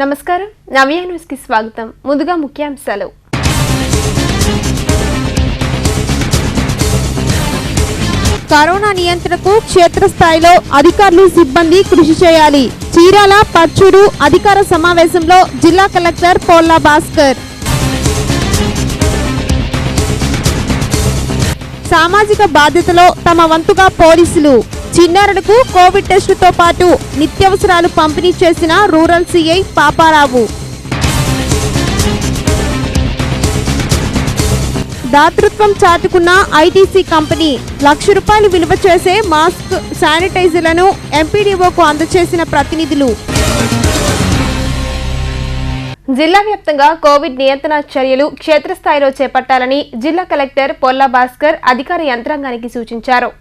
నమస్కారం నవ్య న్యూస్ కి స్వాగతం ముందుగా ముఖ్యాంశాలు కరోనా నియంత్రణకు క్షేత్రస్థాయిలో అధికారులు సిబ్బంది కృషి చేయాలి. చీరాల పర్చూరు అధికార సమావేశంలో జిల్లా కలెక్టర్ పోల్లా భాస్కర్. సామాజిక బాధ్యతలో తమ వంతుగా పోలీసులు చిన్నారులకు కోవిడ్ టెస్టుతో పాటు నిత్యావసరాలు పంపిణీ చేసిన రూరల్ సిఐ పాపారావు. దాతృత్వం చాటుకున్న ఐటీసీ కంపెనీ ₹1,00,000 విలువ చేసే మాస్క్, శానిటైజర్లను ఎంపీడీఓకు అందజేసిన ప్రతినిధులు. జిల్లా వ్యాప్తంగా కోవిడ్ నియంత్రణ చర్యలు క్షేత్రస్థాయిలో చేపట్టాలని జిల్లా కలెక్టర్ పోల్లా భాస్కర్ అధికార యంత్రాంగానికి సూచించారు.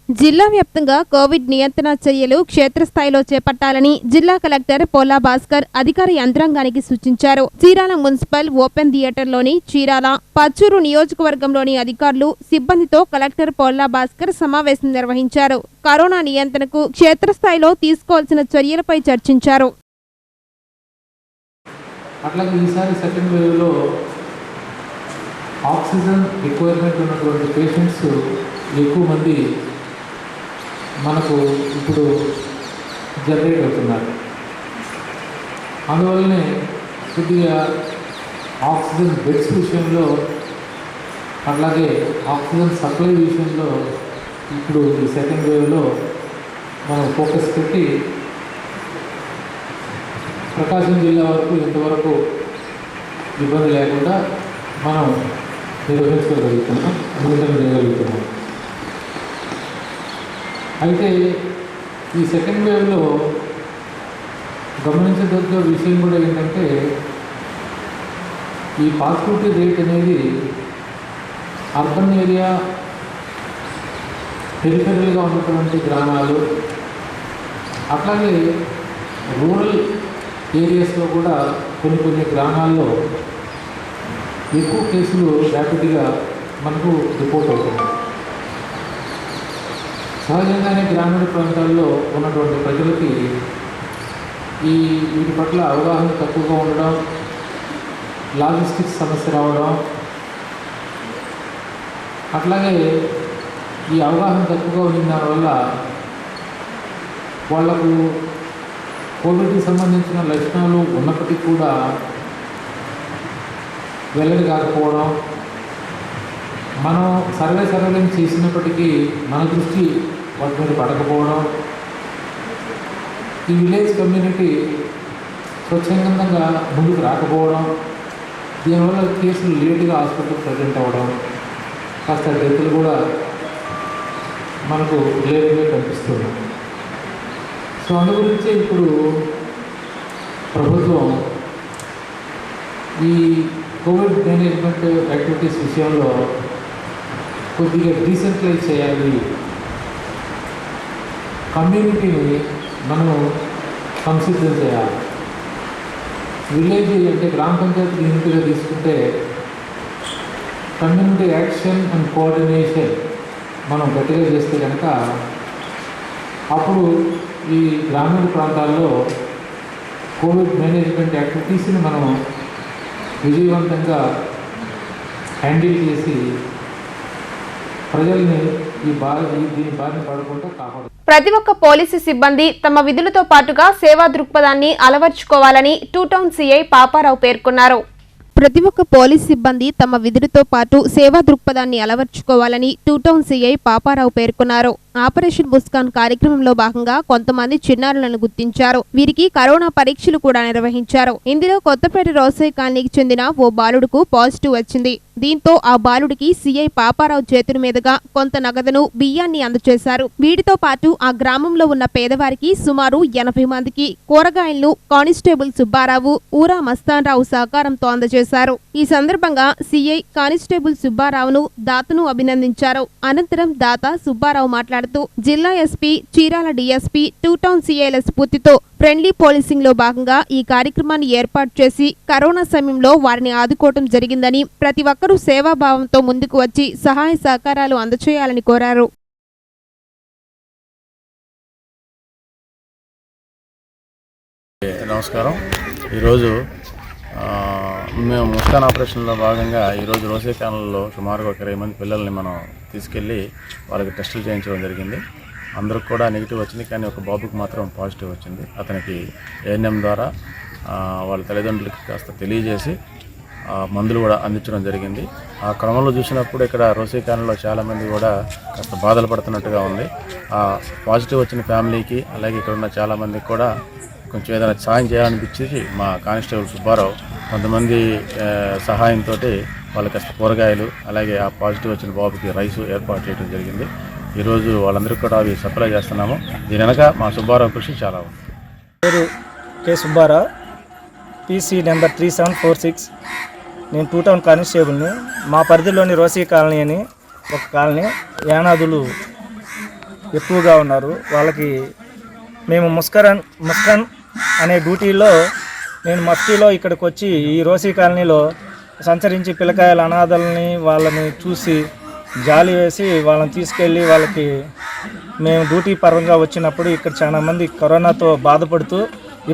జిల్లా వ్యాప్తంగా కోవిడ్ నియంత్రణ చర్యలు క్షేత్రస్థాయిలో చేపట్టాలని జిల్లా కలెక్టర్ పోల్లా భాస్కర్ అధికార యంత్రాంగానికి సూచించారు. చీరాల మున్సిపల్ ఓపెన్ థియేటర్లోని చీరాల పర్చూరు నియోజకవర్గంలోని అధికారులు సిబ్బందితో కలెక్టర్ పోల్లా భాస్కర్ సమావేశం నిర్వహించారు. కరోనా నియంత్రణకు క్షేత్రస్థాయిలో తీసుకోవాల్సిన చర్యలపై చర్చించారు. అట్లాగే ఈసారి సెకండ్ వేవ్లో ఆక్సిజన్ రిక్వైర్మెంట్ ఉన్నటువంటి పేషెంట్స్ ఎక్కువ మంది మనకు ఇప్పుడు జనరేట్ అవుతున్నారు. అందువల్లనే కొద్దిగా ఆక్సిజన్ బెడ్స్ విషయంలో అలాగే ఆక్సిజన్ సప్లై విషయంలో ఇప్పుడు ఈ సెకండ్ వేవ్లో మనం ఫోకస్ పెట్టి ప్రకాశం జిల్లా వరకు ఇంతవరకు ఇబ్బంది లేకుండా మనం నిర్వహించుకోగలుగుతున్నాం, నియంత్రణ చేయగలుగుతున్నాం. అయితే ఈ సెకండ్ వేవ్లో గమనించదగ్గ విషయం కూడా ఏంటంటే ఈ పాజిటివిటీ రేట్ అనేది అర్బన్ ఏరియా, పెరిఫెరల్గా ఉన్నటువంటి గ్రామాలు, అట్లాగే రూరల్ ఏరియాస్లో కూడా కొన్ని గ్రామాల్లో ఎక్కువ కేసులు ర్యాపిడ్గా మనకు రిపోర్ట్ అవుతున్నాయి. సహజంగానే గ్రామీణ ప్రాంతాల్లో ఉన్నటువంటి ప్రజలకి వీటి పట్ల అవగాహన తక్కువగా ఉండడం, లాజిస్టిక్స్ సమస్య రావడం, అట్లాగే ఈ అవగాహన తక్కువగా ఉన్న దానివల్ల వాళ్లకు కోవిడ్కి సంబంధించిన లక్షణాలు ఉన్నప్పటికీ కూడా వెల్లడి కాకపోవడం, మనం సర్వేలెన్స్ చేసినప్పటికీ మన దృష్టి వాటి మీద పడకపోవడం, ఈ విలేజ్ కమ్యూనిటీ స్వచ్ఛందంగా ముందుకు రాకపోవడం, దీనివల్ల కేసులు లేటుగా హాస్పిటల్ ప్రజెంట్ అవ్వడం, కాస్త డెత్తులు కూడా మనకు లేటుగా కనిపిస్తుంది. సో అందు గురించి ఇప్పుడు ప్రభుత్వం ఈ కోవిడ్ మేనేజ్మెంట్ యాక్టివిటీస్ విషయంలో కొద్దిగా డీసెంట్రలైజ్ చేయాలి, కమ్యూనిటీని మనము సంసిద్ధం చేయాలి. విలేజ్ అంటే గ్రామ పంచాయతీ యూనిట్గా తీసుకుంటే కమ్యూనిటీ యాక్షన్ అండ్ కోఆర్డినేషన్ మనం గట్టిగా చేస్తే కనుక అప్పుడు ఈ గ్రామీణ ప్రాంతాల్లో కోవిడ్ మేనేజ్మెంట్ యాక్టివిటీస్ని మనం విజయవంతంగా హ్యాండిల్ చేసి ప్రజల్ని దీని బారిన పడకుండా కాపాడు. ప్రతి ఒక్క పోలీసు సిబ్బంది తమ విధులతో పాటుగా సేవా దృక్పథాన్ని అలవర్చుకోవాలని టూ టౌన్ సిఐ పాపారావు పేర్కొన్నారు. ప్రతి ఒక్క పోలీస్ సిబ్బంది తమ విధులతో పాటు సేవా దృక్పథాన్ని అలవర్చుకోవాలని టూ టౌన్ సిఐ పాపారావు పేర్కొన్నారు. ఆపరేషన్ ముస్కాన్ కార్యక్రమంలో భాగంగా కొంతమంది చిన్నారులను గుర్తించారు. వీరికి కరోనా పరీక్షలు కూడా నిర్వహించారు. ఇందులో కొత్తపేట రోసయ్య కాలనీకి చెందిన ఓ బాలుడుకు పాజిటివ్ వచ్చింది. దీంతో ఆ బాలుడికి సిఐ పాపారావు చేతుల మీదుగా కొంత నగదును, బియ్యాన్ని అందజేశారు. వీటితో పాటు ఆ గ్రామంలో ఉన్న పేదవారికి సుమారు 80 మందికి కూరగాయలను కానిస్టేబుల్ సుబ్బారావు, ఊరా మస్తాన్రావు సహకారంతో అందజేశారు. ఈ సందర్భంగా సిఐ కానిస్టేబుల్ సుబ్బారావును, దాతను అభినందించారు. అనంతరం దాత సుబ్బారావు మాట్లాడుతూ జిల్లా SP, Chirala DSP, two town సిఐల స్ఫూర్తితో ఫ్రెండ్లీ పోలీసింగ్ లో భాగంగా ఈ కార్యక్రమాన్ని ఏర్పాటు చేసి కరోనా సమయంలో వారిని ఆదుకోవడం జరిగిందని, ప్రతి ఒక్కరూ సేవాభావంతో ముందుకు వచ్చి సహాయ సహకారాలు అందజేయాలని కోరారు. నమస్కారం. ఈరోజు మేము ముస్కాన్ ఆపరేషన్లో భాగంగా ఈరోజు రోసే కాలనీలో సుమారుగా ఒక 20 మంది పిల్లల్ని మనం తీసుకెళ్ళి వాళ్ళకి టెస్టులు చేయించడం జరిగింది. అందరికి కూడా నెగిటివ్ వచ్చింది, కానీ ఒక బాబుకి మాత్రం పాజిటివ్ వచ్చింది. అతనికి ఏఎన్ఎం ద్వారా వాళ్ళ తల్లిదండ్రులకి కాస్త తెలియజేసి మందులు కూడా అందించడం జరిగింది. ఆ క్రమంలో చూసినప్పుడు ఇక్కడ రోసే కాలనీలో చాలామంది కూడా కాస్త బాధలు పడుతున్నట్టుగా ఉంది. ఆ పాజిటివ్ వచ్చిన ఫ్యామిలీకి అలాగే ఇక్కడ ఉన్న చాలామందికి కూడా కొంచెం ఏదైనా సహాయం చేయాలనిపించి మా కానిస్టేబుల్ సుబ్బారావు కొంతమంది సహాయంతో వాళ్ళకి కాస్త కూరగాయలు అలాగే ఆ పాజిటివ్ వచ్చిన బాబుకి రైసు ఏర్పాటు చేయడం జరిగింది. ఈరోజు వాళ్ళందరికీ కూడా అవి సప్లై చేస్తున్నాము. దీని వెనక మా సుబ్బారావు కృషి చాలా ఉంది. పేరు కె సుబ్బారావు, పీసీ నెంబర్ 3746. నేను 2 టౌన్ కానిస్టేబుల్ని. మా పరిధిలోని రోసీ కాలనీ అని ఒక కాలనీ, యానాదులు ఎక్కువగా ఉన్నారు. వాళ్ళకి మేము ముస్కాన్ అనే డ్యూటీలో నేను మఫ్టీలో ఇక్కడికి వచ్చి ఈ రోసీ కాలనీలో సంచరించి పిల్లకాయల అనాథల్ని వాళ్ళని చూసి జాలి వేసి వాళ్ళని తీసుకెళ్ళి వాళ్ళకి మేము డ్యూటీ పరంగా వచ్చినప్పుడు ఇక్కడ చాలామంది కరోనాతో బాధపడుతూ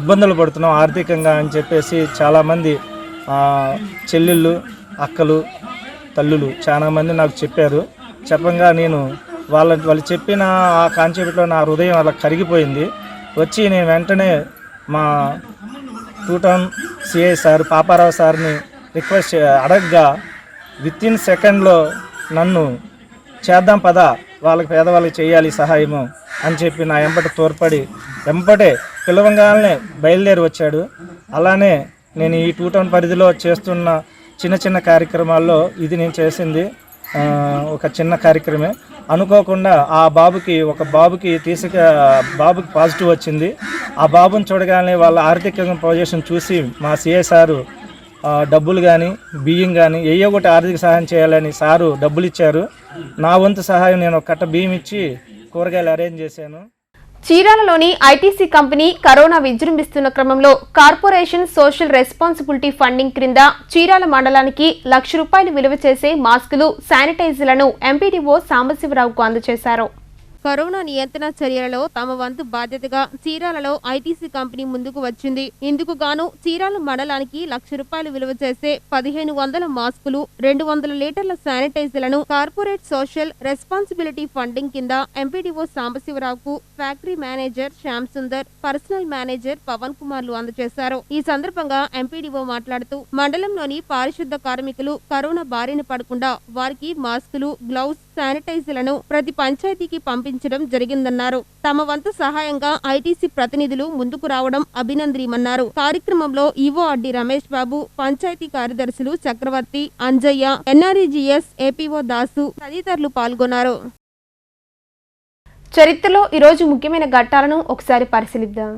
ఇబ్బందులు పడుతున్నాం ఆర్థికంగా అని చెప్పేసి చాలామంది చెల్లెళ్ళు, అక్కలు, తల్లులు చాలామంది నాకు చెప్పారు. చెప్పంగా నేను వాళ్ళు చెప్పిన ఆ కాన్సెప్ట్లో నా హృదయం అలా కరిగిపోయింది. వచ్చి నేను వెంటనే మా 2 టౌన్ సిఐ సార్ పాపారావు సార్ని రిక్వెస్ట్ అడగగా వితిన్ సెకండ్లో నన్ను చేద్దాం పదా వాళ్ళకి పేదవాళ్ళకి చేయాలి సహాయము అని చెప్పి నా ఎంబట తోడ్పడి ఎంబటే పిలవంగానే బయలుదేరి వచ్చాడు. అలానే నేను ఈ 2 టౌన్ పరిధిలో చేస్తున్న చిన్న చిన్న కార్యక్రమాల్లో ఇది నేను చేసింది ఒక చిన్న కార్యక్రమే. అనుకోకుండా ఆ బాబుకి బాబుకి పాజిటివ్ వచ్చింది. ఆ బాబుని చూడగానే వాళ్ళ ఆర్థిక పొజిషన్ చూసి మా సిఐ సారు డబ్బులు కానీ బియ్యం కానీ ఏయో ఒకటి ఆర్థిక సహాయం చేయాలని సారు డబ్బులు ఇచ్చారు. నా వంతు సహాయం నేను ఒక కట్ట బియ్యం ఇచ్చి కూరగాయలు అరేంజ్ చేశాను. చీరాలలోని ఐటీసీ కంపెనీ కరోనా విజృంభిస్తున్న క్రమంలో కార్పొరేషన్ సోషల్ రెస్పాన్సిబిలిటీ ఫండింగ్ క్రింద చీరాల మండలానికి ₹1,00,000 విలువ చేసే మాస్కులు, శానిటైజర్లను ఎంపీడీఓ సాంబశివరావుకు అందజేశారు. కరోనా నియంత్రణ చర్యలలో తమ వంతు బాధ్యతగా చీరాలలో ఐటీసీ కంపెనీ ముందుకు వచ్చింది. ఇందుకు గాను చీరాల మండలానికి ₹1,00,000 విలువ చేసే 1,500 మాస్కులు, 200 లీటర్ల శానిటైజర్లను కార్పొరేట్ సోషల్ రెస్పాన్సిబిలిటీ ఫండింగ్ కింద ఎంపీడీఓ సాంబశివరావుకు factory manager Shyam Sundar, personal manager Pavan కుమార్లు అందజేశారు. ఈ సందర్భంగా ఎంపీడీఓ మాట్లాడుతూ మండలంలోని పారిశుద్ధ కార్మికులు కరోనా బారిన పడకుండా వారికి మాస్కులు, గ్లౌస్, శానిటైజర్లను ప్రతి పంచాయతీకి పంపించడం జరిగిందన్నారు. తమ వంతు సహాయంగా ఐటీసీ ప్రతినిధులు ముందుకు రావడం అభినందనీయమన్నారు. కార్యక్రమంలో ఈవోఆర్డి రమేష్ బాబు, పంచాయతీ కార్యదర్శులు చక్రవర్తి, అంజయ్య, ఎన్ఆర్ఈజీఎస్ ఏపీఓ దాసు తదితరులు పాల్గొన్నారు. చరిత్రలో ఈరోజు ముఖ్యమైన ఘట్టాలను ఒకసారి పరిశీలిద్దాం.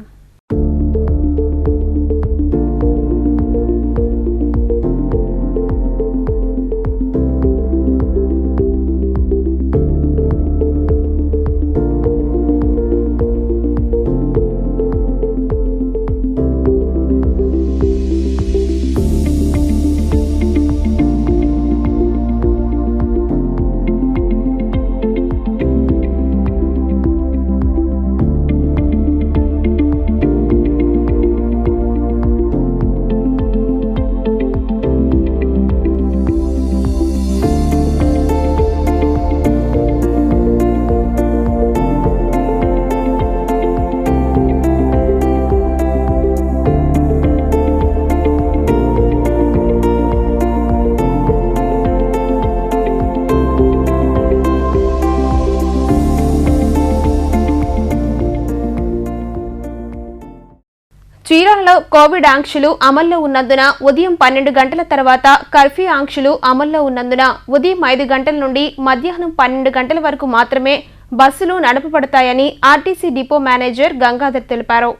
చీరాలలో కోవిడ్ ఆంక్షలు అమల్లో ఉన్నందున ఉదయం 12 గంటల తర్వాత కర్ఫ్యూ ఆంక్షలు అమల్లో ఉన్నందున ఉదయం 5 గంటల నుండి మధ్యాహ్నం 12 గంటల వరకు మాత్రమే బస్సులు నడపబడతాయని ఆర్టీసీ డిపో మేనేజర్ గంగాధర్ తెలిపారు.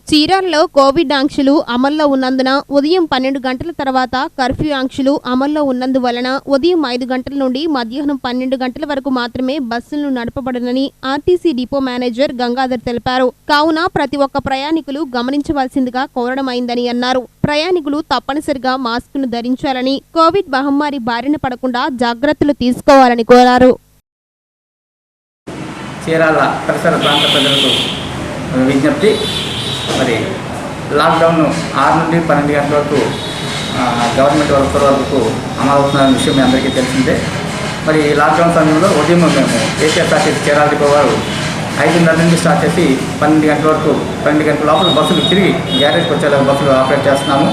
చీరాలలో కోవిడ్ ఆంక్షలు అమల్లో ఉన్నందున ఉదయం 12 గంటల తర్వాత కర్ఫ్యూ ఆంక్షలు అమల్లో ఉన్నందువలన ఉదయం 5 గంటల నుండి మధ్యాహ్నం 12 గంటల వరకు మాత్రమే బస్సులను నడపబడనని ఆర్టీసీ డిపో మేనేజర్ గంగాధర్ తెలిపారు. కావున ప్రతి ఒక్క ప్రయాణికులు గమనించవలసిందిగా కోరడమైందని అన్నారు. ప్రయాణికులు తప్పనిసరిగా మాస్కును ధరించాలని, కోవిడ్ మహమ్మారి బారిన పడకుండా జాగ్రత్తలు తీసుకోవాలని కోరారు. చీరాల పరిసర ప్రాంత ప్రజలకు విజ్ఞప్తి, మరి లాక్డౌన్ 6 నుండి 12 గంటల వరకు గవర్నమెంట్ ఉత్తర్వులకు అమలవుతున్న విషయం మీ అందరికీ తెలిసిందే. మరి ఈ లాక్డౌన్ సమయంలో ఉదయం మేము ఏపీఎస్ఆర్టీసీ చీరాల డిపో వారు 5:30 నుండి స్టార్ట్ చేసి 12 గంటల వరకు 12 గంటల లోపల బస్సులు తిరిగి గ్యారేజ్కి వచ్చేలా బస్సులు ఆపరేట్ చేస్తున్నాము.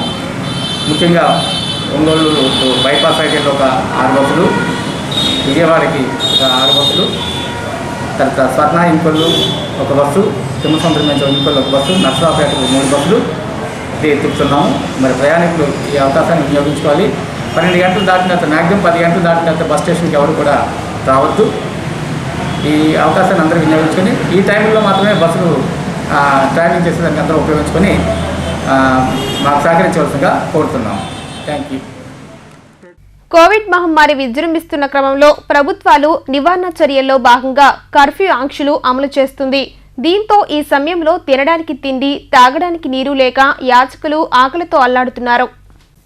ముఖ్యంగా ఒంగోలు బైపాస్ అయితే ఒక 6 బస్సులు, విజయవాడకి ఒక 6 బస్సులు, తర్వాత స్వర్ణ ఇంకొల్లు ఒక బస్సు, తిమ్మసముద్రం నుంచి ఇంకొల్లు ఒక బస్సు, నర్సరావుపేటకు 3 బస్సులు తిప్పుతున్నాము. మరి ప్రయాణికులు ఈ అవకాశాన్ని వినియోగించుకోవాలి. 12 గంటలు దాటిన తర్వాత మ్యాక్సిమం 10 గంటలు దాటిన తర్వాత బస్ స్టేషన్కి ఎవరు కూడా రావద్దు. ఈ అవకాశాన్ని అందరూ వినియోగించుకొని ఈ టైంలో మాత్రమే బస్సులు ట్రావెలింగ్ చేసేదానికి అందరూ ఉపయోగించుకొని మాకు సహకరించవలసిందిగా కోరుతున్నాం. Thank you. కోవిడ్ మహమ్మారి విజృంభిస్తున్న క్రమంలో ప్రభుత్వాలు నివారణ చర్యల్లో భాగంగా కర్ఫ్యూ ఆంక్షలు అమలు చేస్తుంది. దీంతో ఈ సమయంలో తినడానికి తిండి, తాగడానికి నీరు లేక యాచకులు ఆకలితో అల్లాడుతున్నారు.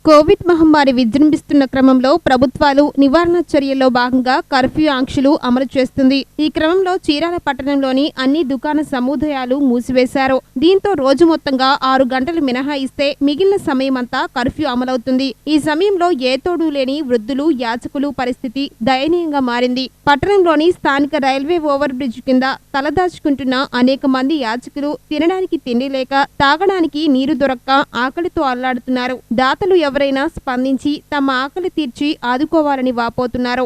కోవిడ్ మహమ్మారి విజృంభిస్తున్న క్రమంలో ప్రభుత్వాలు నివారణ చర్యల్లో భాగంగా కర్ఫ్యూ ఆంక్షలు అమలు చేస్తుంది. ఈ క్రమంలో చీరాల పట్టణంలోని అన్ని దుకాణ సముదాయాలు మూసివేశారు. దీంతో రోజు మొత్తంగా 6 గంటలు మినహాయిస్తే మిగిలిన సమయమంతా కర్ఫ్యూ అమలవుతుంది. ఈ సమయంలో ఏ తోడు లేని వృద్ధులు, యాచకులు పరిస్థితి దయనీయంగా మారింది. పట్టణంలోని స్థానిక రైల్వే ఓవర్ బ్రిడ్జ్ కింద తలదాచుకుంటున్న అనేక మంది యాచకులు తినడానికి తిండి లేక, తాగడానికి నీరు దొరక్క ఆకలితో అల్లాడుతున్నారు. దాతలు ఎవరైనా స్పందించి తమ ఆకలి తీర్చి ఆదుకోవాలని వాపోతున్నారు.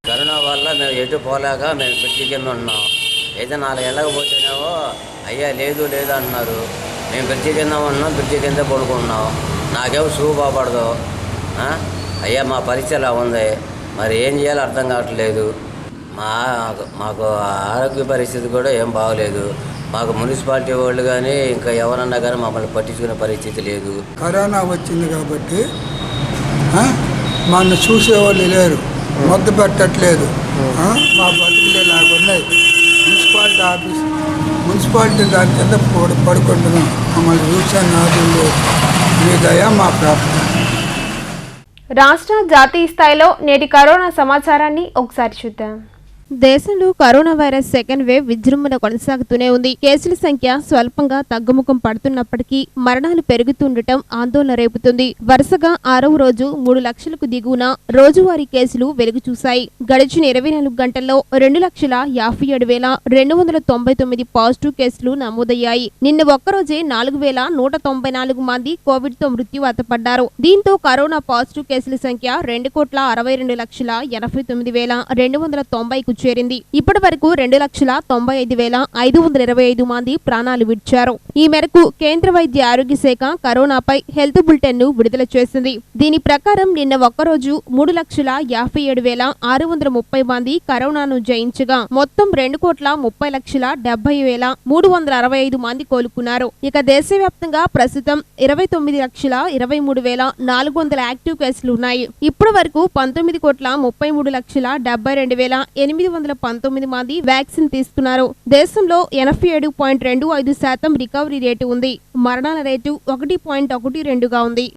కరోనా వల్ల మేము ఎటు పోలేక మేము బ్రిడ్జి కింద ఉన్నాం. అయితే 4 ఏళ్ళకి పోతేనేమో అయ్యా లేదు అంటున్నారు. మేము బ్రిడ్జి కింద ఉన్నాం, బ్రిడ్జి కింద పడుకున్నాం. నాకేమో షూ బాపడదు. అయ్యా మా పరిస్థితి అలా ఉంది, మరి ఏం చేయాలో అర్థం కావట్లేదు. మాకు ఆరోగ్య పరిస్థితి కూడా ఏం బాగోలేదు. మాకు మున్సిపాలిటీ వాళ్ళు కానీ ఇంకా ఎవరన్నా కానీ మమ్మల్ని పట్టించుకునే పరిస్థితి లేదు. కరోనా వచ్చింది కాబట్టి మన చూసేవాళ్ళు లేరు, మొద్దు పెట్టట్లేదు. మా బతుకులే లాగున్నాయి. మున్సిపాలిటీ దాని కింద పడుకుంటున్నాం. మమ్మల్ని చూసే నాదులు లేదు. మీదయా మా ప్రార్థన. రాష్ట్ర, జాతీయ స్థాయిలో నేటి కరోనా సమాచారాన్ని ఒకసారి చూద్దాం. దేశంలో కరోనా వైరస్ సెకండ్ వేవ్ విజృంభణ కొనసాగుతూనే ఉంది. కేసుల సంఖ్య స్వల్పంగా తగ్గుముఖం పడుతున్నప్పటికీ మరణాలు పెరుగుతుండటం ఆందోళన రేపుతుంది. వరుసగా 6వ రోజు 3 లక్షలకు దిగువన రోజువారీ కేసులు వెలుగు చూశాయి. గడిచిన 24 గంటల్లో 2,57,299 పాజిటివ్ కేసులు నమోదయ్యాయి. నిన్న ఒక్కరోజే 4,194 మంది కోవిడ్ తో మృత్యువాత పడ్డారు. దీంతో కరోనా పాజిటివ్ కేసుల సంఖ్య 2,62,89,290 చేరింది. ఇప్పటి వరకు 2,95,525 మంది ప్రాణాలు విడిచారు. ఈ మేరకు కేంద్ర వైద్య ఆరోగ్య శాఖ కరోనాపై హెల్త్ బులెటిన్ ను విడుదల చేసింది. దీని ప్రకారం నిన్న ఒక్కరోజు 3,57,630 మంది కరోనాను జయించగా మొత్తం 2,30,70,365 మంది కోలుకున్నారు. ఇక దేశవ్యాప్తంగా ప్రస్తుతం 29,23,400 యాక్టివ్ కేసులు ఉన్నాయి. ఇప్పటి వరకు 19,33,72,819 మంది వ్యాక్సిన్ తీసుకున్నారు. దేశంలో 87.25% రికవరీ రేటు ఉంది. మరణాల రేటు 1.12గా ఉంది.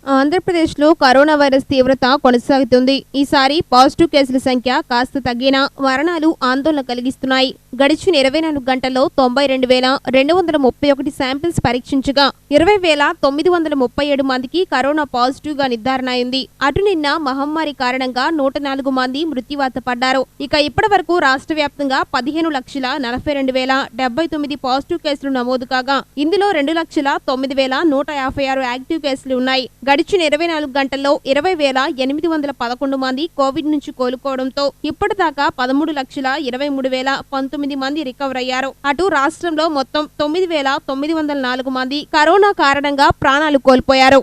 ఆంధ్రప్రదేశ్లో కరోనా వైరస్ తీవ్రత కొనసాగుతుంది. ఈసారి పాజిటివ్ కేసుల సంఖ్య కాస్త తగ్గినా మరణాలు ఆందోళన కలిగిస్తున్నాయి. గడిచిన 24 గంటల్లో 92,231 శాంపిల్స్ పరీక్షించగా 20,937 మందికి కరోనా పాజిటివ్ గా నిర్ధారణ అయింది. అటు నిన్న మహమ్మారి కారణంగా 104 మంది మృత్యువాత పడ్డారు. ఇక ఇప్పటి వరకు రాష్ట్ర వ్యాప్తంగా 15,42,079 పాజిటివ్ కేసులు నమోదు కాగా ఇందులో 2,09,156 యాక్టివ్ కేసులు ఉన్నాయి. గడిచిన 24 గంటల్లో 20,811 మంది కోవిడ్ నుంచి కోలుకోవడంతో ఇప్పటిదాకా 13,23,019 మంది రికవర్ అయ్యారు. అటు రాష్ట్రంలో మొత్తం 9,904 మంది కరోనా కారణంగా ప్రాణాలు కోల్పోయారు.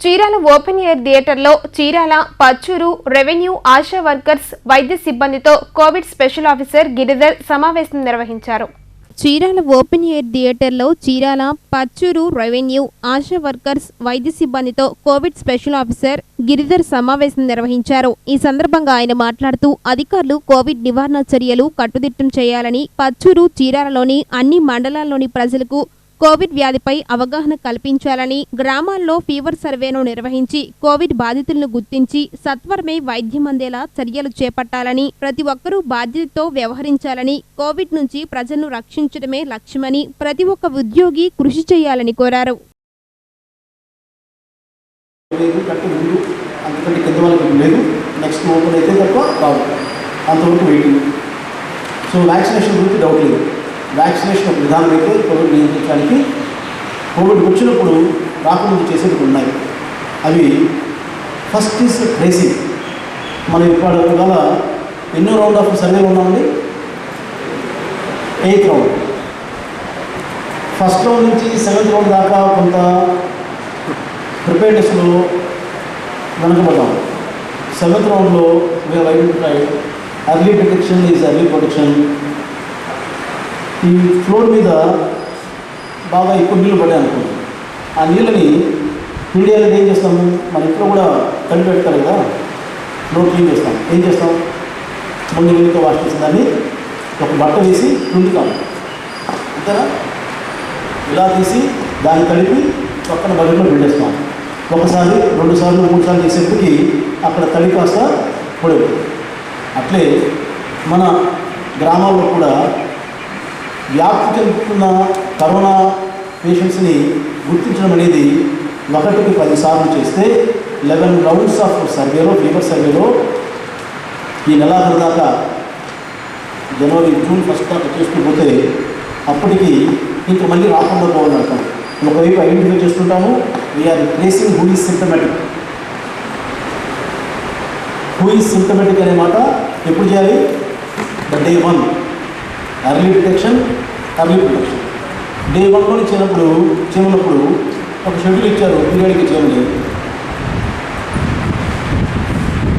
చీరాల ఓపెన్ ఎయిర్ థియేటర్లో చీరాల, పచ్చూరు రెవెన్యూ ఆశా వర్కర్స్, వైద్య సిబ్బందితో కోవిడ్ స్పెషల్ ఆఫీసర్ గిరిధర్ సమావేశం నిర్వహించారు. చీరాల ఓపెన్ ఎయిర్ థియేటర్లో చీరాల, పచ్చూరు రెవెన్యూ ఆశా వర్కర్స్, వైద్య సిబ్బందితో కోవిడ్ స్పెషల్ ఆఫీసర్ గిరిధర్ సమావేశం నిర్వహించారు. ఈ సందర్భంగా ఆయన మాట్లాడుతూ అధికారులు కోవిడ్ నివారణ చర్యలు కట్టుదిట్టం చేయాలని, పచ్చూరు, చీరాలలోని అన్ని మండలాల్లోని ప్రజలకు కోవిడ్ వ్యాధిపై అవగాహన కల్పించాలని, గ్రామాల్లో ఫీవర్ సర్వేను నిర్వహించి కోవిడ్ బాధితులను గుర్తించి సత్వరమే వైద్యం అందేలా చర్యలు చేపట్టాలని, ప్రతి ఒక్కరూ బాధ్యతతో వ్యవహరించాలని, కోవిడ్ నుంచి ప్రజలను రక్షించడమే లక్ష్యమని ప్రతి ఒక్క ఉద్యోగి కృషి చేయాలని కోరారు. అంతకంటే కింద వాళ్ళకి లేదు, నెక్స్ట్ ఓపెన్ అయితే తప్ప కాదు, అంతవరకు వెయిటింగ్. సో వ్యాక్సినేషన్ గురించి డౌట్ లేదు. వ్యాక్సినేషన్ ఒక విధానం అయితే కోవిడ్ నియంత్రించడానికి కోవిడ్ వచ్చినప్పుడు రాకముందు చేసేవి ఉన్నాయి. అవి ఫస్ట్ ఈజ్ ట్రేసింగ్. మనం ఇప్పుడు ఇవాళ ఎన్నో రౌండ్ ఆఫ్ సర్వేలు ఉన్నామండి. 8th round. ఫస్ట్ రౌండ్ నుంచి 7th రౌండ్ దాకా కొంత ప్రిపేర్నెస్లో వెనకబడ్డాం. 7th రౌండ్లో we are identified early detection is early protection. ఈ ఫ్లోర్ మీద బాగా ఎక్కువ నీళ్ళు పడ్డాయి అనుకోండి, ఆ నీళ్ళని పీడియాలని ఏం చేస్తాము, మన ఇంట్లో కూడా కలిపి పెడతారు కదా, ఫ్లోర్ క్లీన్ చేస్తాం. ఏం చేస్తాం, ముందు నీళ్ళతో వాష్ చేసిన దాన్ని ఒక బట్ట వేసి రుండుతాం, అంతేనా? ఇలా తీసి దాన్ని కలిపి పక్కన బకెట్లో పిండేస్తాం. ఒకసారి 2 సార్లు 3 సార్లు చేసేప్పటికి అక్కడ తడి కాస్త పొడవు. అట్లే మన గ్రామాల్లో కూడా వ్యాప్తి చెందుతున్న కరోనా పేషెంట్స్ని గుర్తించడం అనేది 1కి 10 సార్లు చేస్తే 11 రౌండ్స్ ఆఫ్ సర్వేలో, ఫీవర్ సర్వేలో ఈ నెలాఖరు దాకా జనవరి, జూన్ 1 దాకా చేసుకుని పోతే అప్పటికి ఇంకా మళ్ళీ రాకుండా పోవాలంటాం. ఒకవైపు ఐడెంటిఫై చేస్తుంటాము, we're tracing who is symptomatic. Who is symptomatic అనే మాట ఎప్పుడు చేయాలి? Day 1 early detection, early protection. Day 1లోని చేయనప్పుడు ఒక షెడ్యూల్ ఇచ్చారు, పీరియడ్కి చేయమని.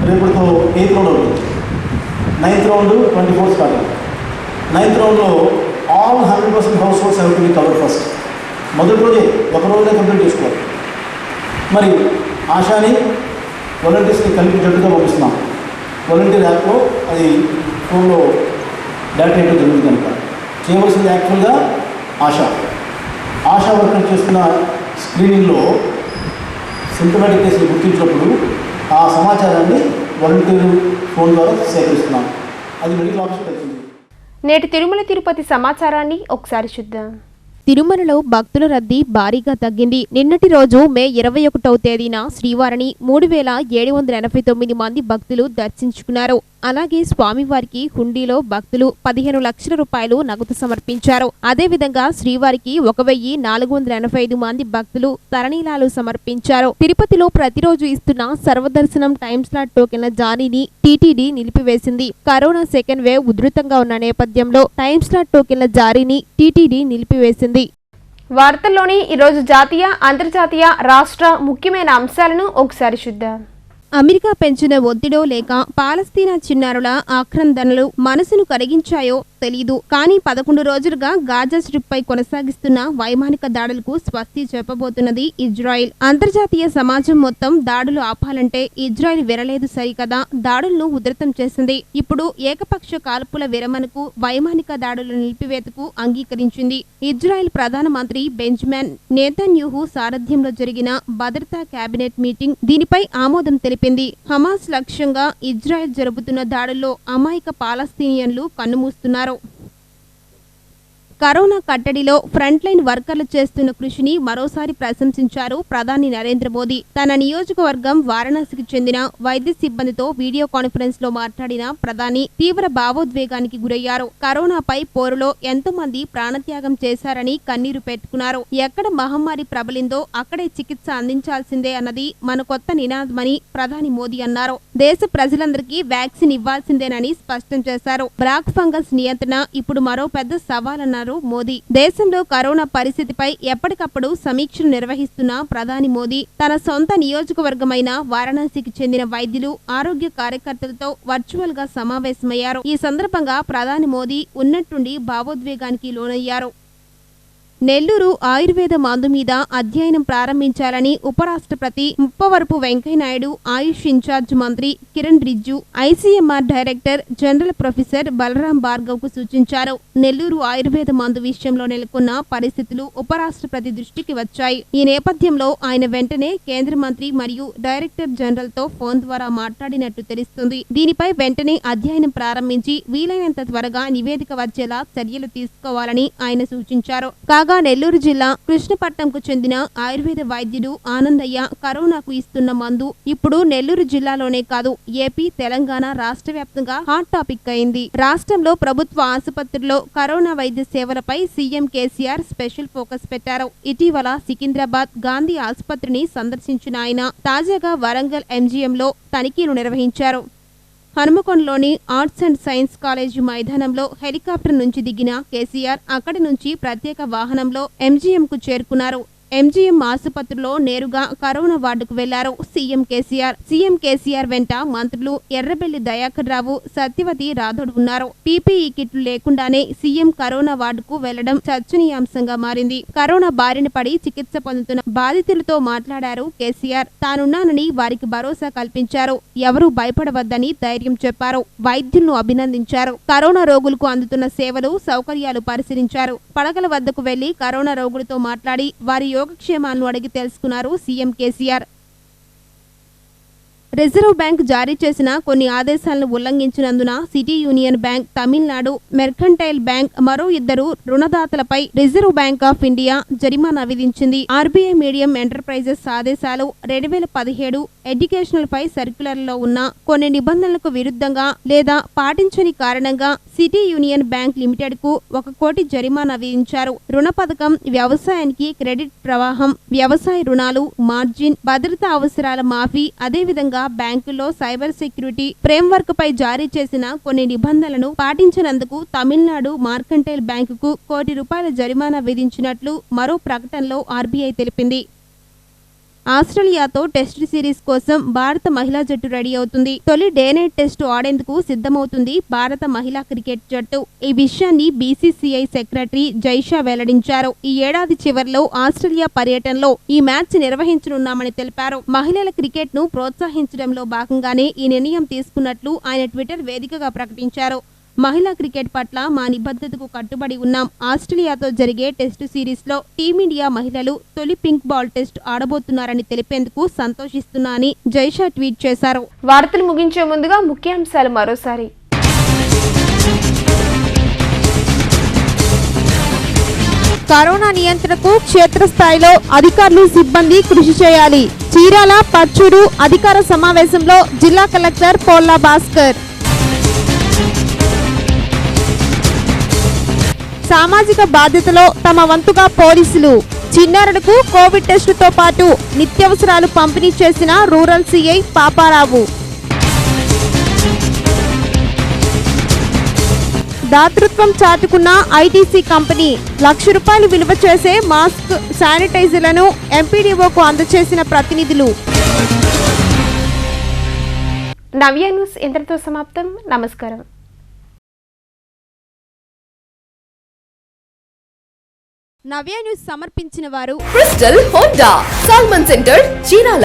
రేపటితో 8th రౌండ్ అవుతుంది. 9th రౌండ్ 24 స్టార్ట్ అయింది. 9th రౌండ్లో all 100% house holds have to be covered first. మొదటి రోజే ఒక రోజునే కంప్లీట్ చేసుకోవాలి. మరి ఆశాని వాలంటీర్స్ని కలిపి జట్టుగా పంపిస్తున్నాం. వాలంటీర్ యాప్లో అది ఫోన్లో డేటా ఏంటో జరుగుతుంది కనుక చేయవలసింది యాక్చువల్గా ఆశా వర్కర్ చేస్తున్న స్క్రీనింగ్లో సింప్టమాటిక్ కేసులు గుర్తించినప్పుడు ఆ సమాచారాన్ని వాలంటీర్ ఫోన్ ద్వారా సేకరిస్తున్నాం. అది మెడికల్ ఆఫీస్కి వెళ్తుంది. నేటి తిరుమల తిరుపతి సమాచారాన్ని ఒకసారి చూద్దాం. తిరుమలలో భక్తుల రద్దీ భారీగా తగ్గింది. నిన్నటి రోజు మే 21వ తేదీన శ్రీవారిని 3789 మంది భక్తులు దర్శించుకున్నారు. అలాగే స్వామివారికి హుండీలో భక్తులు 15 లక్షల రూపాయలు నగదు సమర్పించారు. అదేవిధంగా శ్రీవారికి 1485 మంది భక్తులు తరణీలాలు సమర్పించారు. తిరుపతిలో ప్రతిరోజు ఇస్తున్న సర్వదర్శనం టైం స్లాట్ టోకెన్ల జారీని టీటీడీ నిలిపివేసింది. కరోనా సెకండ్ వేవ్ ఉధృతంగా ఉన్న నేపథ్యంలో టైం స్లాట్ టోకెన్ల జారీని టీటీడీ నిలిపివేసింది. వార్తల్లోని ఈరోజు జాతీయ, అంతర్జాతీయ, రాష్ట్ర ముఖ్యమైన అంశాలను ఒకసారి చూద్దాం. అమెరికా పెంచిన ఒత్తిడో లేక పాలస్తీనా చిన్నారుల ఆక్రందనలు మనసును కరిగించాయో తెలీదు. కానీ 11 రోజులుగా గాజా స్ట్రిప్ పై కొనసాగిస్తున్న వైమానిక దాడులకు స్వస్తి చెప్పబోతున్నది ఇజ్రాయిల్. అంతర్జాతీయ సమాజం మొత్తం దాడులు ఆపాలంటే ఇజ్రాయిల్ విరలేదు సరికదా, దాడులను ఉధృతం చేసింది. ఇప్పుడు ఏకపక్ష కాల్పుల విరమణకు, వైమానిక దాడుల నిలిపివేతకు అంగీకరించింది. ఇజ్రాయిల్ ప్రధానమంత్రి బెంజమిన్ నెతన్యాహు సారథ్యంలో జరిగిన భద్రతా కేబినెట్ మీటింగ్ దీనిపై ఆమోదం తెలిపింది. హమాస్ లక్ష్యంగా ఇజ్రాయిల్ జరుపుతున్న దాడుల్లో అమాయక పాలస్తీనియన్లు కన్నుమూస్తున్నారు. కరోనా కట్టడిలో ఫ్రంట్ లైన్ వర్కర్లు చేస్తున్న కృషిని మరోసారి ప్రశంసించారు ప్రధాని నరేంద్ర మోదీ. తన నియోజకవర్గం వారణాసికి చెందిన వైద్య సిబ్బందితో వీడియో కాన్ఫరెన్స్ లో మాట్లాడిన ప్రధాని తీవ్ర భావోద్వేగానికి గురయ్యారు. కరోనాపై పోరులో ఎంతో మంది ప్రాణత్యాగం చేశారని కన్నీరు పెట్టుకున్నారు. ఎక్కడ మహమ్మారి ప్రబలిందో అక్కడే చికిత్స అందించాల్సిందే అన్నది మన కొత్త నినాదమని ప్రధాని మోదీ అన్నారు. దేశ ప్రజలందరికీ వ్యాక్సిన్ ఇవ్వాల్సిందేనని స్పష్టం చేశారు. బ్లాక్ ఫంగస్ నియంత్రణ ఇప్పుడు మరో పెద్ద సవాలన్నారు మోదీ. దేశంలో కరోనా పరిస్థితిపై ఎప్పటికప్పుడు సమీక్షలు నిర్వహిస్తున్న ప్రధాని మోదీ తన సొంత నియోజకవర్గమైన వారణాసికి చెందిన వైద్యులు, ఆరోగ్య కార్యకర్తలతో వర్చువల్ గా సమావేశమయ్యారు. ఈ సందర్భంగా ప్రధాని మోదీ ఉన్నట్టుండి భావోద్వేగానికి లోనయ్యారు. నెల్లూరు ఆయుర్వేద మందు మీద అధ్యయనం ప్రారంభించాలని ఉపరాష్ట్రపతి ముప్పవరపు వెంకయ్యనాయుడు, ఆయుష్ ఇన్ఛార్జ్ మంత్రి Kiran Rijiju, ICMR director general professor Balram Bhargav కు సూచించారు. నెల్లూరు ఆయుర్వేద మందు విషయంలో నెలకొన్న పరిస్థితులు ఉపరాష్ట్రపతి దృష్టికి వచ్చాయి. ఈ నేపథ్యంలో ఆయన వెంటనే కేంద్ర మంత్రి మరియు డైరెక్టర్ జనరల్ తో ఫోన్ ద్వారా మాట్లాడినట్టు తెలుస్తుంది. దీనిపై వెంటనే అధ్యయనం ప్రారంభించి వీలైనంత త్వరగా నివేదిక వచ్చేలా చర్యలు తీసుకోవాలని ఆయన సూచించారు. కాగా నెల్లూరు జిల్లా కృష్ణపట్నంకు చెందిన ఆయుర్వేద వైద్యుడు ఆనందయ్య కరోనాకు ఇస్తున్న మందు ఇప్పుడు నెల్లూరు జిల్లాలోనే కాదు, ఏపీ, తెలంగాణ రాష్ట్ర వ్యాప్తంగా హాట్ టాపిక్ అయింది. రాష్ట్రంలో ప్రభుత్వ ఆసుపత్రుల్లో కరోనా వైద్య సేవలపై సీఎం కేసీఆర్ స్పెషల్ ఫోకస్ పెట్టారు. ఇటీవల సికింద్రాబాద్ గాంధీ ఆసుపత్రిని సందర్శించిన ఆయన తాజాగా వరంగల్ ఎంజీఎంలో తనిఖీలు నిర్వహించారు. హనుమకొండలోని ఆర్ట్స్ అండ్ సైన్స్ కాలేజీ మైదానంలో హెలికాప్టర్ నుంచి దిగిన కేసీఆర్ అక్కడి నుంచి ప్రత్యేక వాహనంలో ఎంజీఎంకు చేరుకున్నారు. ఎంజీఎం ఆసుపత్రిలో నేరుగా కరోనా వార్డుకు వెళ్లారు సీఎం కేసీఆర్ వెంట మంత్రులు ఎర్రబెల్లి దయాకర్ రావు, సత్యవతి రాథోడ్ ఉన్నారు. పీపీఈ కిట్లు లేకుండానే సీఎం కరోనా వార్డుకు వెళ్లడం చర్చనీయాంశంగా మారింది. కరోనా బారిన పడి చికిత్స పొందుతున్న బాధితులతో మాట్లాడారు కేసీఆర్. తానున్నానని వారికి భరోసా కల్పించారు. ఎవరూ భయపడవద్దని ధైర్యం చెప్పారు. వైద్యులను అభినందించారు. కరోనా రోగులకు అందుతున్న సేవలు, సౌకర్యాలు పరిశీలించారు. పడకల వద్దకు వెళ్లి కరోనా రోగులతో మాట్లాడి వారి యోగక్షేమాలను అడిగి తెలుసుకున్నారు సీఎం కేసీఆర్. రిజర్వ్ బ్యాంక్ జారీ చేసిన కొన్ని ఆదేశాలను ఉల్లంఘించినందున city union bank, Tamil Nadu mercantile bank మరో 2 రుణదాతలపై రిజర్వ్ బ్యాంక్ ఆఫ్ ఇండియా జరిమానా విధించింది. ఆర్బీఐ మీడియం ఎంటర్ప్రైజెస్ ఆదేశాలు 2017 ఎడ్యుకేషనల్ పై సర్క్యులర్లో ఉన్న కొన్ని నిబంధనలకు విరుద్ధంగా లేదా పాటించని కారణంగా సిటీ యూనియన్ బ్యాంక్ లిమిటెడ్ కు 1 కోటి జరిమానా విధించారు. రుణ పథకం, వ్యవసాయానికి క్రెడిట్ ప్రవాహం, వ్యవసాయ రుణాలు, మార్జిన్, భద్రతా అవసరాల మాఫీ, అదేవిధంగా బ్యాంకుల్లో సైబర్ సెక్యూరిటీ ఫ్రేమ్వర్క్ పై జారీ చేసిన కొన్ని నిబంధనలను పాటించినందుకు తమిళనాడు మర్కంటైల్ బ్యాంకుకు ₹1 కోటి జరిమానా విధించినట్లు మరో ప్రకటనలో ఆర్బీఐ తెలిపింది. ఆస్ట్రేలియాతో టెస్ట్ సిరీస్ కోసం భారత మహిళా జట్టు రెడీ అవుతుంది. తొలి డే నైట్ టెస్టు ఆడేందుకు సిద్ధమవుతుంది భారత మహిళా క్రికెట్ జట్టు. ఈ విషయాన్ని బీసీసీఐ సెక్రటరీ జైషా వెల్లడించారు. ఈ ఏడాది చివరిలో ఆస్ట్రేలియా పర్యటనలో ఈ మ్యాచ్ నిర్వహించనున్నామని తెలిపారు. మహిళల క్రికెట్ ను ప్రోత్సహించడంలో భాగంగానే ఈ నిర్ణయం తీసుకున్నట్లు ఆయన ట్విట్టర్ వేదికగా ప్రకటించారు. మహిళా క్రికెట్ పట్ల మా నిబద్ధతకు కట్టుబడి ఉన్నాం. ఆస్ట్రేలియాతో జరిగే టెస్టు సిరీస్ లో టీమిండియా మహిళలు తొలి పింక్ బాల్ టెస్ట్ ఆడబోతున్నారని తెలిపేందుకు సంతోషిస్తున్నా అని జైషా ట్వీట్ చేశారు. వార్తలు ముగించే ముందుగా ముఖ్యాంశాలు మరోసారి. కరోనా నియంత్రణకు క్షేత్రస్థాయిలో అధికారులు, సిబ్బంది కృషి చేయాలి. చీరాల పర్చూరు అధికార సమావేశంలో జిల్లా కలెక్టర్ పోల్లా భాస్కర్. సామాజిక బాధ్యతలో తమ వంతుగా పోలీసులు. చిన్నారులకు కోవిడ్ టెస్టుతో పాటు నిత్యావసరాలు పంపిణీ చేసిన రూరల్ సీఐ పాపారావు. దాతృత్వం చాటుకున్న ఐటీసీ కంపెనీ ₹1,00,000 విలువ చేసే మాస్క్, శానిటైజర్లను ఎంపీడీఓకు అందజేసిన ప్రతినిధులు. నవ్య న్యూస్ ఇంతటితో సమాప్తం. నమస్కారం. నవ్య న్యూస్ సమర్పించిన వారు crystal Honda, salmon centre, Chirala.